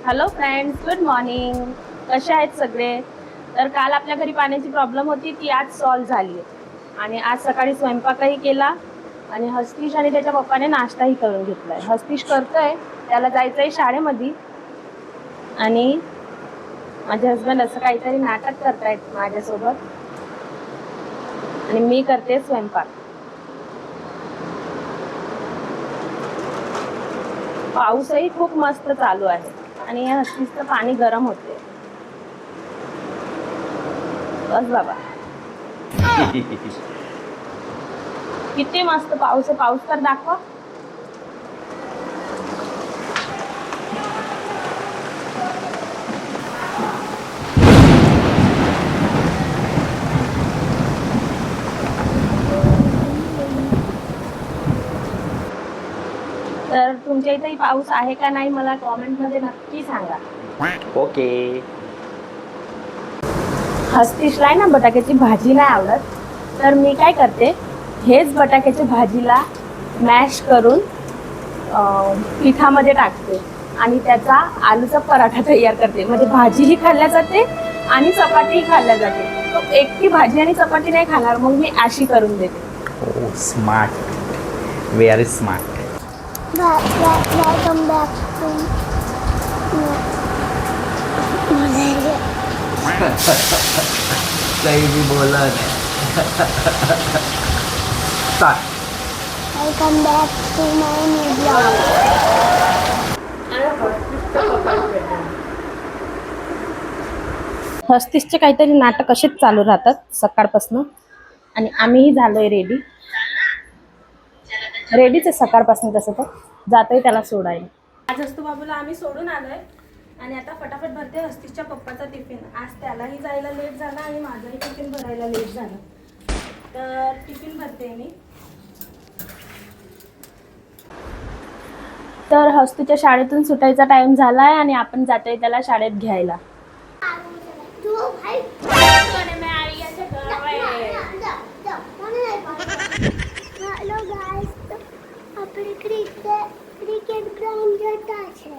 Hello friends, good morning. कसे आहेत सगळे? तर काल आपल्या घरी पाण्याची प्रॉब्लेम होती ती आज सॉल्व्ह झाली आणि आज सकाळी स्वयंपाकही केला आणि हस्तिश आणि त्याच्या पप्पाने नाश्ताही करून घेतलाय. हस्तिश करतोय, त्याला जायचंय शाळेमध्ये आणि माझे हस्बंड असं काहीतरी नाटक करतायत माझ्यासोबत आणि मी करते स्वयंपाक. पाऊसही खूप मस्त चालू आहे आणि या हस्तिसचं पाणी गरम होते. बस बाबा, किती मस्त पाऊस आहे. पाऊस तर दाखवा. तर तुमच्या इथेही पाऊस आहे का नाही मला कॉमेंट मध्ये नक्की सांगा. ओके. हस्तिशला ना बटाट्याची भाजी नाही आवडत, तर मी काय करते, हेच बटाट्याच्या भाजीला मॅश करून पिठामध्ये टाकते आणि त्याचा आलूचा पराठा तयार करते. म्हणजे भाजीही खाल्ल्या जाते आणि चपातीही खाल्ल्या जाते. तो एकटी भाजी आणि चपाती नाही खाणार, मग मी अशी करून देते. Oh smart, very smart. Welcome back to काही बी बोला चाल. Welcome back to my new vlog. हस्तिसचे काहीतरी नाटक असेच चालू राहतात सकाळपासून आणि आम्हीही झालोय रेडीच आहे सकाळपासून. तसं तर जातोय त्याला सोडायला. आज हस्तू बाबूला आम्ही सोडून आलोय आणि आता फटाफट भरते हस्तिसच्या पप्पाचा टिफिन. आज त्यालाही जायला लेट झाला आणि माझाही टिफिन भरायला लेट झालं, तर टिफिन भरते मी. तर हस्तूच्या शाळेतून सुटायचा टाइम झालाय आणि आपण जातोय त्याला शाळेत घ्यायला. हेलो गाइस, આપણે ક્રિકેટ ગ્રાઉન્ડ જતા છે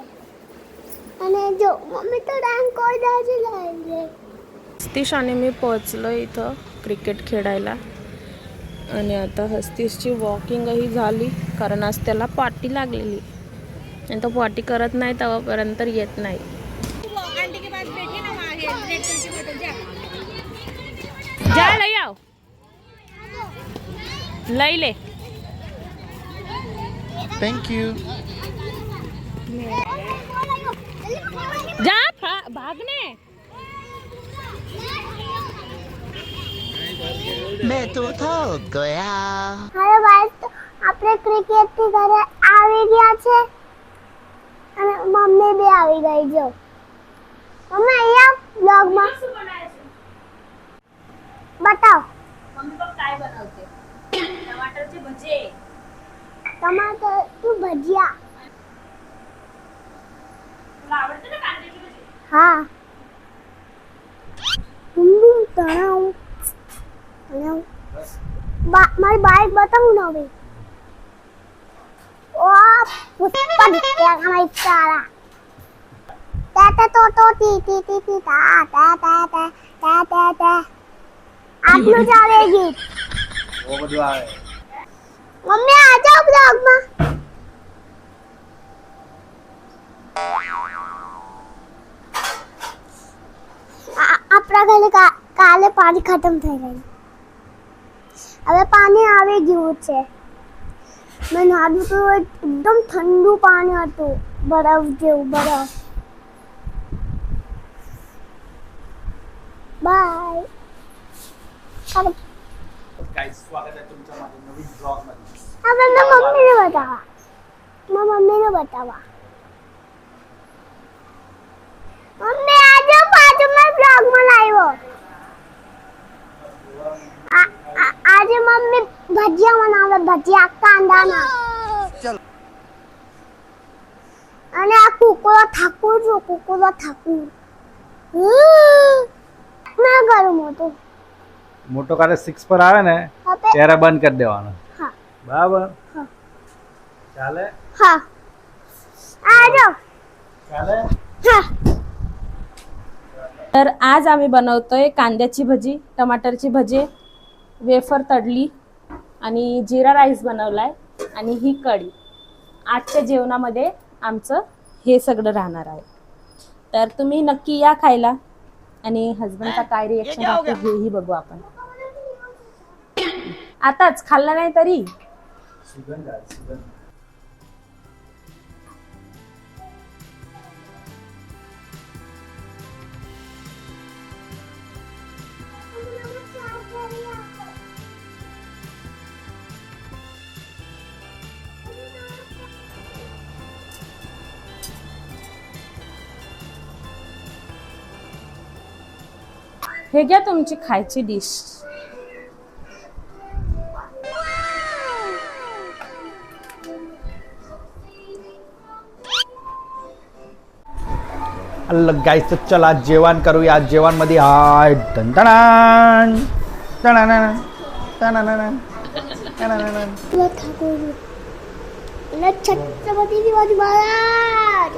અને જો મમ્મી તો ડાન્સ કોરડા જ લાગે. हस्तिश आणि मी पोहोचलो इथं क्रिकेट खेळायला आणि आता हस्तिशची वॉकिंगही झाली कारण आज त्याला पाटी लागलेली आणि तो पाटी करत नाही तेव्हापर्यंत येत नाही. जा लई आओ, लई ले. Thank you. जा भागने. मैं तो थक गया. હેલો ગાઈસ, આપણે ક્રિકેટ થી ઘરે આવી ગયા છે અને મમ્મી બી આવી ગઈ. જો મમ્મી અહીંયા વ્લોગ માં બતાવ. मम्मी बघ काय बनवते, टमाटरचे भजे. टमाटर तू भजिया. तुला आवडते ना कांद्याची भजी? हाँ, तुम तनाव तनाव मारी बाइक बताऊं ना अभी. ओ पुष्पा दिखते हमारी सारा ता तो टी टी टी टी ता ता ता ता ता ता ता. आप लोग जाएगी. वो બધું આવે. मम्मी आ जाओ ब्लॉग में. આપણા ઘરે કાલે પાણી ખતમ થઈ ગયું. હવે પાણી આવી ગયું છે. મેં નાહ્યું તો એકદમ ઠંડુ પાણી હતું, બરફ જેવું બરફ. બાય. गाइस, स्वागत है तुमचं माझ्या नवीन ब्लॉग मध्ये. હવે મેં મમ્મીને બતાવવા. મમ્મી આ જાઓ પાછું મેં બ્લોગમાં લાવ્યો. આજે મમ્મી ભજીયા બનાવે, ભજીયા કાંદાના. અને આ કુકરો ઠાકુર જો, કુકરો ઠાકુર. ના કરું મોટું. મોટો કાલે 6 પર આવે ને હવે ત્યારે બંધ કરી દેવાનો. હા બરાબર. હા ચાલે હા. આ જાઓ. ચાલે. तर आज आम्ही बनवतोय कांद्याची भजी, टमाटरची भजी, वेफर तळली आणि जिरा राईस बनवलाय आणि ही कढी. आजच्या जेवणामध्ये आमचं हे सगळं राहणार आहे. तर तुम्ही नक्की या खायला आणि हजबंडचा काय रिएक्शन आहे हेही बघू आपण. आताच खाल्ला नाही तरी सुगंध आहे, सुगंध. हे घ्या तुमची खायची डिश. गाईस तर चला जेवण करूया. जेवणमध्ये हाय टणटणान टणानन टणानन टणानन. छत्रपती शिवाजी महाराज.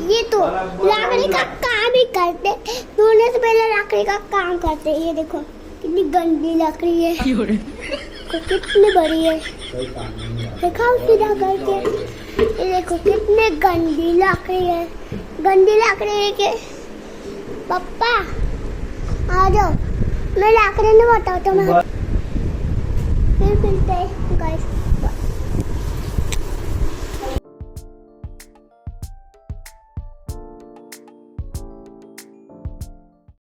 ये तो लाकड़ी का काम ही करते, सोने से पहले लाकड़ी का काम करते. ये देखो कितनी गंदी लकड़ी है, कितनी बड़ी है. देखा सीधा करके. ये देखो कितनी गंदी लकड़ी है, गंदी लकड़ी है के. पापा आ जाओ, मैं लाकड़ी नहीं बताता हूँ. फिर मिलते हैं गाइस.